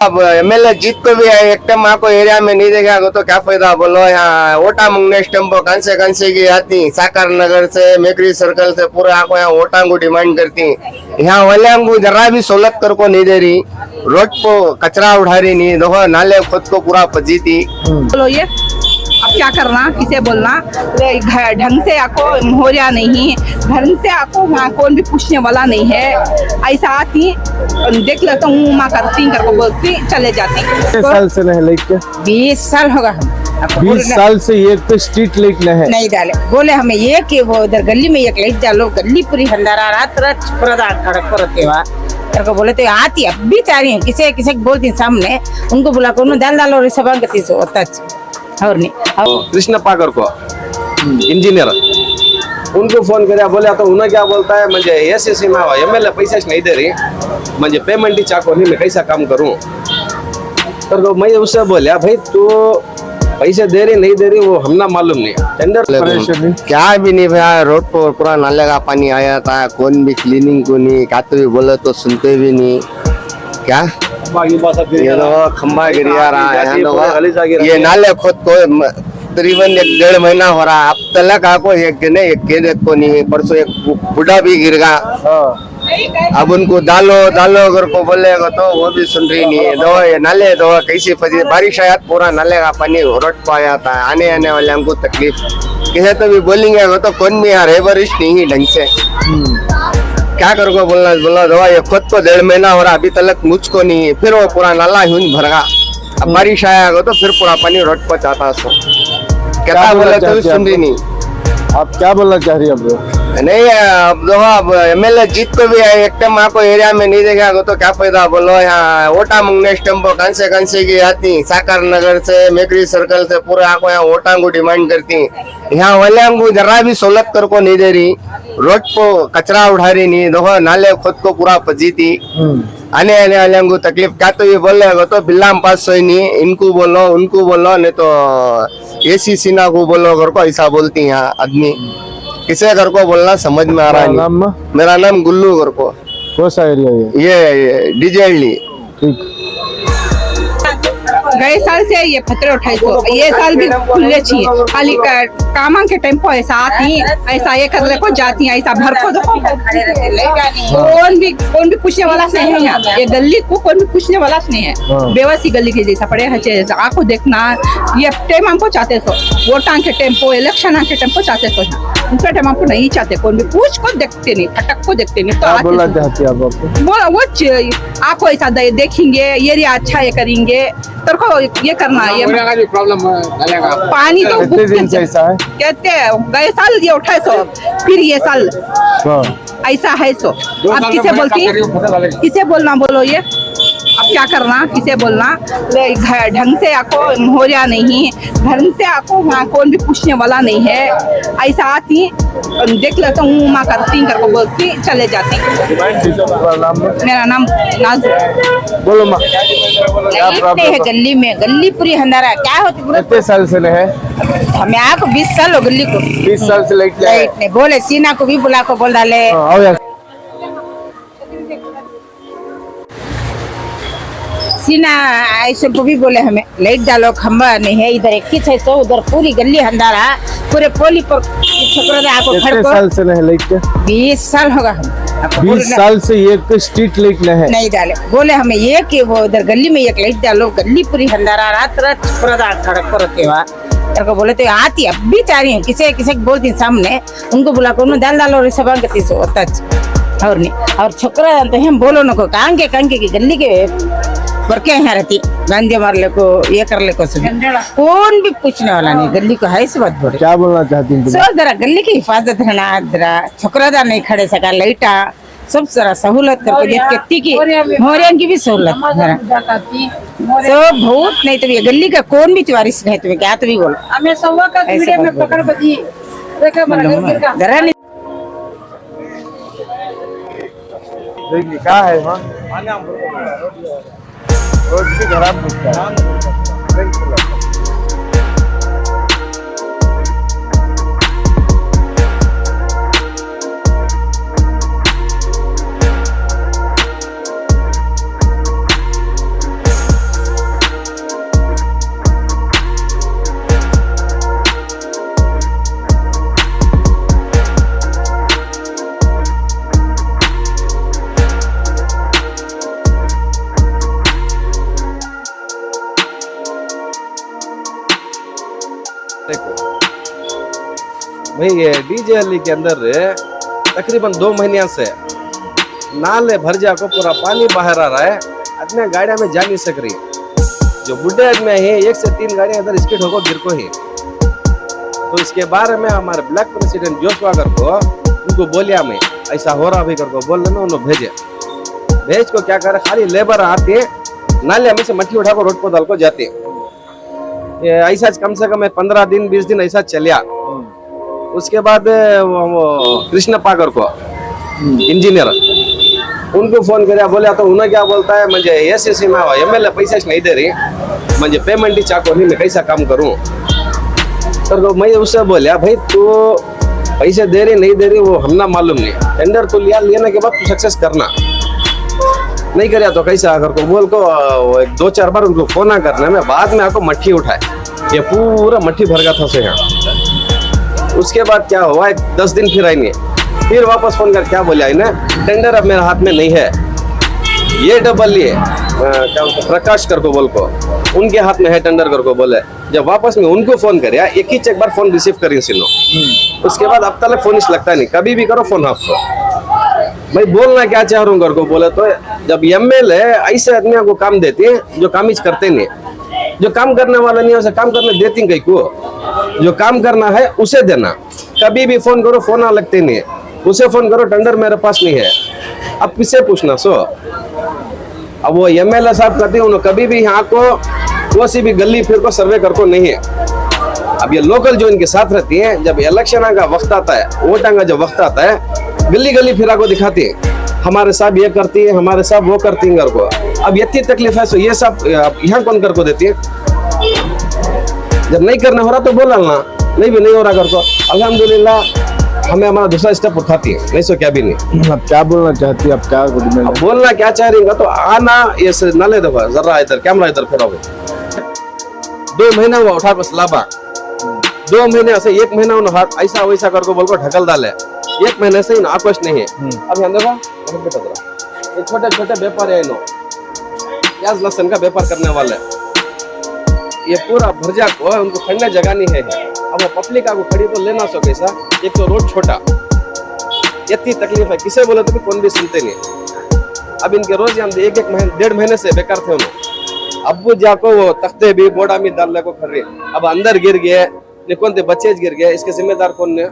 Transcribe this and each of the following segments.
अब एमएलए जीत को भी एक टाइम आपको एरिया में नहीं देगा तो क्या फायदा बोलो। यहाँ ओटा मंगनेश टेम्पो कौन से की आती साकार नगर से मेकरी सर्कल से पूरा आपको यहाँ ओटा को डिमांड करती। यहाँ वाले को जरा भी सहूलत कर को नहीं दे रही, रोड को कचरा उठा रही नहीं, देखो नाले खुद को पूरा फजीती। बोलो ये अब क्या करना, किसे बोलना, ढंग से आपको मोहरिया नहीं, घर से आपको वहाँ कौन भी पूछने वाला नहीं है। ऐसा आती देख लेता हूँ माँ करती करके बोलती चले जाती। कितने साल से नहीं लाइट? 20 साल होगा हम 20 साल से ये पे स्ट्रीट लाइट नहीं डाले। बोले हमें ये कि वो उधर गली में एक लाइट डालो, गली पूरी अंधारा रात रात पूरा खड़क करते हुआ करके बोले तो आती अब भी चाह रही हूँ किसे किसे बोलती सामने उनको बुला कर दाल डालो सब गति से होता और नहीं। कृष्ण पाकर को इंजीनियर उनको फोन किया, बोला तो उन्हें क्या बोलता है म्हणजे एसएससी में एमएलए पैसा नहीं दे रही, म्हणजे पेमेंट ही चाको नहीं, मैं कैसा काम करूं। तो मैं उससे बोला भाई तू पैसे दे रही नहीं दे रही वो हमना मालूम नहीं, टेंडर क्या भी नहीं भैया। रोड पर पूरा नाले का पानी आया था, कौन भी क्लीनिंग को नहीं, कहते भी बोले तो सुनते भी नहीं। क्या ये तो खंबा गिरिया रहा है, ये नाले खुद को तकरीबन 1.5 महीना हो रहा। अब तलक आपको एक को नहीं, परसों एक बूढ़ा भी गिर गया। अब उनको डालो अगर को बोलेगा तो वो भी सुन रही नहीं है। दो ये नाले दो कैसी फजी बारिश आया पूरा नाले का पानी रोड पर आया था, आने वाले हमको तकलीफ किसे तो भी बोलेंगे वो तो कौन भी यार है बारिश नहीं ढंग से क्या कर को बोला दवा ये खुद को 1.5 महीना हो रहा, अभी तक मुझको नहीं, फिर वो पूरा नाला यूं भर गया। अब बारिश आया तो फिर पूरा पानी रोड पर जाता सो क्या बोला तो सुन रही नहीं। आप क्या बोलना चाह रही है? नहीं अब देखो अब एमएलए जीत को भी एक टाइम आपको एरिया में नहीं देगा तो क्या फायदा बोलो। यहाँ ओटा मंगनेश टेम्पो कौन से की आती साकार नगर से मेकरी सर्कल से पूरा आपको यहाँ ओटा को डिमांड करती। यहाँ वाले को जरा भी सहूलत कर को नहीं दे रही, रोड को कचरा उठा रही नहीं, देखो नाले खुद को पूरा फजीती। आने वाले को तकलीफ क्या तो ये बोलेगा तो बिल्ला में पास सोई नहीं, इनको बोलो उनको बोलो नहीं तो एसी सीना को बोलो घर को ऐसा बोलती यहाँ आदमी। किसे घर को बोलना समझ में आ रहा है। मेरा नाम गुल्लू घर को। कौन सा एरिया ये डीजेली। ठीक। गए साल से ये 17-28 ये साल भी खुले चाहिए, खाली काम के टाइम पर ऐसा आती ऐसा ये कर ले को जाती है, ऐसा भर को कौन भी पूछने वाला नहीं है। यहाँ ये गली को कौन भी पूछने वाला नहीं है, बेवसी गली के जैसा पड़े है। आपको देखना ये टाइम हमको चाहते सो, वोटां के टेम्पो इलेक्शन के टेम्पो चाहते सो, उनका टाइम हमको नहीं चाहते, कौन भी पूछ को देखते नहीं, फटक को देखते नहीं। तो बोलना चाहती है वो आपको ऐसा देखेंगे एरिया अच्छा ये करेंगे तो ये करना ये प्रॉब्लम पानी तो ऐसा है कहते गए साल ये 2800 फिर ये साल ऐसा है सो। अब किसे बोलती किसे बोलना बोलो ये अब क्या करना, किसे बोलना, ढंग से आपको मोहरिया नहीं, घर से आपको वहाँ कौन भी पूछने वाला नहीं है। ऐसा आती देख लेता हूँ माँ करती करके बोलती चले जाती। मेरा नाम नाजू। बोलो माँ है गली में, गली पूरी अंधारा क्या होती। कितने साल से है? हमें आपको 20 साल हो गली को। 20 साल से लाइट नहीं बोले सीना को भी बुला को बोल डाले। सीना ऐसे भी बोले हमें लाइट डालो, खंबा नहीं है इधर 21 है उधर पूरी गली अंधारा पूरे पोली पर कितने साल से नहीं लाइट? 20 साल होगा हम 20 साल से ये पे स्ट्रीट लाइट नहीं डाले। बोले हमें ये कि वो उधर गली में एक लाइट डालो, गली पूरी अंधारा रात रात पूरा खड़क करते हुआ करके बोले तो आती अब भी चाह रही हूँ किसे किसे बोलती सामने उनको बुला कर दाल डालो सब गति से होता और नहीं। और छोकरा तो हम बोलो नको कांगे की गली के वर्के यहाँ रहती गांधी मारले को ये कर ले को कौन भी पूछने वाला नहीं, गली को है बात बोले। क्या बोलना चाहती हूँ? सो जरा गली की हिफाजत रहना, जरा छोकरादार नहीं खड़े सका, लाइटा सब जरा सहूलत करके देती की मोरिया की भी सहूलत सब बहुत नहीं तो ये गली का कौन भी वारिस नहीं तुम्हें क्या तो भी बोलो हमें सवा का वीडियो में पकड़ बजी जरा नहीं क्या है वहाँ रोड की खराब देखो भाई, ये डीजेएलई के अंदर तकरीबन 2 महीने से नाले भर जा को पूरा पानी बाहर आ रहा है। अपने गाड़ियां में जा नहीं सक रही। जो बुढ़े आदमी है 1 से 3 गाड़ियां इधर स्किड होकर गिर को ही। तो इसके बारे में हमारे ब्लैक प्रेसिडेंट जोशवा को उनको बोलिया मैं ऐसा हो रहा, अभी करको बोल लेना, उन्होंने भेज को क्या करे, खाली लेबर आते हैं नाले में से मट्टी उठा कर रोड पर डाल को जाते हैं। ये ऐसा कम से कम 15 दिन 20 दिन ऐसा चलिया। उसके बाद वो कृष्ण पाकर को इंजीनियर उनको फोन कर बोलिया, तो उन्हें क्या बोलता है, मुझे एसएससी में एमएलए पैसा नहीं दे रही, मुझे पेमेंट ही चाको नहीं, मैं कैसा काम करूं। तो मैं उससे बोलिया, भाई तू पैसे दे रही नहीं दे रही वो हमना मालूम नहीं, टेंडर तो लेने के बाद तू सक्सेस करना, नहीं कर तो कैसा अगर को बोल को 2-4 बार उनको फोन करने में बाद में आपको मट्टी उठाए, ये पूरा मट्टी भर गया था से यहाँ। उसके बाद क्या हुआ, 10 दिन फिर आएंगे, फिर वापस फोन कर क्या बोला इन्हें, टेंडर अब मेरे हाथ में नहीं है, ये डबल लिए क्या प्रकाश कर को बोल को उनके हाथ में है टेंडर कर को बोले। जब वापस में उनको फोन कर एक ही एक बार फोन रिसीव करी सिनो, उसके बाद अब तक फोन इस लगता नहीं, कभी भी करो फोन हाफ। भाई बोलना क्या चाह रहा हूँ घर को बोले, तो जब एमएलए ऐसे आदमियों को काम देते हैं जो काम ही करते नहीं, जो काम करने वाला नहीं है उसे काम करने देती कहीं को, जो काम करना है उसे देना। कभी भी फोन करो फोन आ लगते नहीं, उसे फोन करो टेंडर मेरे पास नहीं है, अब किससे पूछना। सो अब वो एमएलए साहब कहते हैं उन्होंने कभी भी यहाँ को वो सी भी गली फिर को सर्वे कर को नहीं है। अब ये लोकल जो इनके साथ रहती है, जब इलेक्शन का वक्त आता है, वोटां का जब वक्त आता है, गली गली फिरा को दिखाती है, हमारे साहब ये करती है, हमारे साहब वो करती है घर को। अब इतनी तकलीफ है, सो ये सब यहाँ कौन कर को देती है। जब नहीं करना हो रहा तो बोला ना, नहीं भी नहीं हो रहा घर को, अल्हम्दुलिल्लाह हमें हमारा दूसरा स्टेप उठाती है, नहीं सो क्या भी नहीं। आप क्या बोलना चाहती है, आप क्या बोलना क्या चाह रही तो आना ये नाले दफा जरा इधर कैमरा इधर फिर 2 महीना हुआ उठा को सलाबा, 2 महीने से 1 महीना उन्होंने ऐसा वैसा करके बोल को ढकल डाले, 1 महीने से इन आकोश नहीं है। अब यहाँ देखो ये छोटे छोटे व्यापार है, प्याज लहसुन का व्यापार करने वाले, ये पूरा भरजा को उनको खड़ने जगह नहीं है। अब वो पब्लिक को खड़ी तो लेना सो कैसा, एक तो रोड छोटा, इतनी तकलीफ है, किसे बोले तो भी कौन भी सुनते नहीं। अब इनके रोज हम 1-1 महीने 1.5 महीने से बेकार थे उन्होंने। अब जाको वो तख्ते भी बोड़ा में डालने को कर रहे, अब अंदर गिर गए, कौन थे बच्चे गिर गए, इसके जिम्मेदार कौन ने,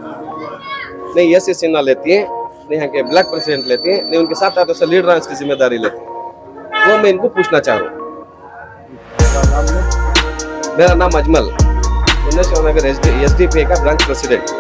नहीं एसएससी ना लेती है, नहीं यहाँ के ब्लैक प्रेसिडेंट लेती है, नहीं उनके साथ आते लीडर इसकी जिम्मेदारी लेती है। वो मैं इनको पूछना चाह रहा हूँ। मेरा नाम अजमल, एसडीपी का ब्रांच प्रेसिडेंट।